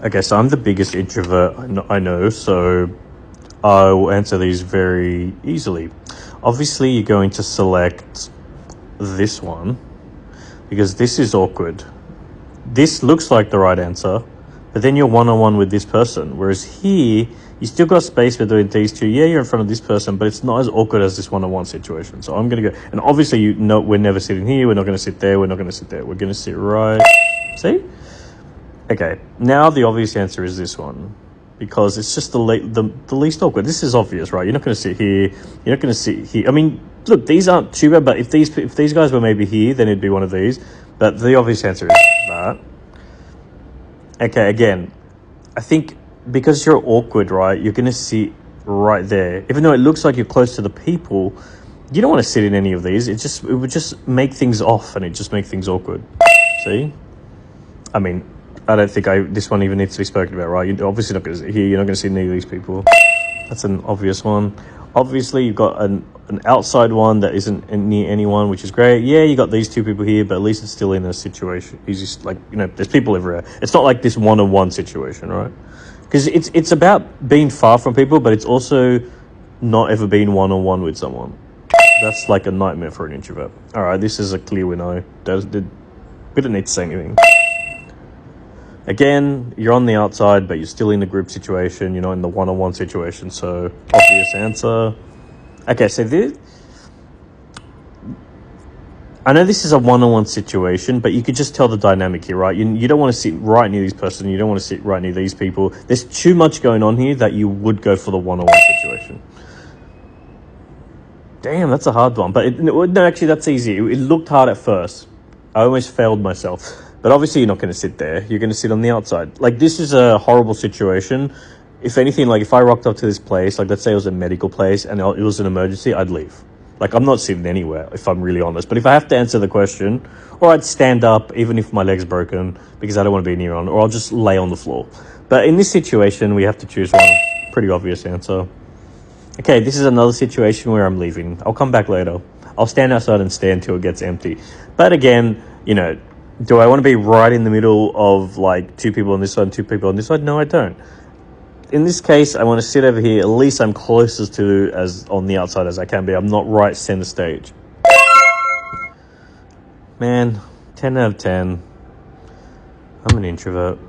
Okay, so I'm the biggest introvert I know, so I will answer these very easily. Obviously, you're going to select this one because this is awkward. This looks like the right answer, but then you're one-on-one with this person. Whereas here, you still got space between these two. Yeah, you're in front of this person, but it's not as awkward as this one-on-one situation. So I'm going to go, and obviously you know we're never sitting here. We're not going to sit there. We're not going to sit there. We're going to sit right. See? Okay, now the obvious answer is this one. Because it's just the least awkward. This is obvious, right? You're not going to sit here. You're not going to sit here. I mean, look, these aren't too bad, but if these guys were maybe here, then it'd be one of these. But the obvious answer is that. Okay, again, I think because you're awkward, right, you're going to sit right there. Even though it looks like you're close to the people, you don't want to sit in any of these. It would just make things off, and it just make things awkward. See? I mean, I don't think this one even needs to be spoken about, right? You're obviously not going to sit here. You're not going to see any of these people. That's an obvious one. Obviously, you've got an outside one that isn't near anyone, which is great. Yeah, you got these two people here, but at least it's still in a situation. He's just like, there's people everywhere. It's not like this one-on-one situation, right? Because it's about being far from people, but it's also not ever being one-on-one with someone. That's like a nightmare for an introvert. All right, this is a clear winner. We don't need to say anything. Again, you're on the outside, but you're still in the group situation. You're not in the one-on-one situation, so obvious answer. Okay, so I know this is a one-on-one situation, but you could just tell the dynamic here, right? You don't want to sit right near this person. You don't want to sit right near these people. There's too much going on here that you would go for the one-on-one situation. Damn, that's a hard one. But no, actually, that's easy. It looked hard at first. I almost failed myself. But obviously, you're not going to sit there. You're going to sit on the outside. Like, this is a horrible situation. If anything, like, if I rocked up to this place, like, let's say it was a medical place and it was an emergency, I'd leave. Like, I'm not sitting anywhere, if I'm really honest. But if I have to answer the question, or I'd stand up, even if my leg's broken, because I don't want to be near on, or I'll just lay on the floor. But in this situation, we have to choose one. Pretty obvious answer. Okay, this is another situation where I'm leaving. I'll come back later. I'll stand outside and stay until it gets empty. But again, do I want to be right in the middle of like two people on this side and two people on this side? No, I don't. In this case, I want to sit over here. At least I'm closest to as on the outside as I can be. I'm not right center stage. Man, 10 out of 10. I'm an introvert.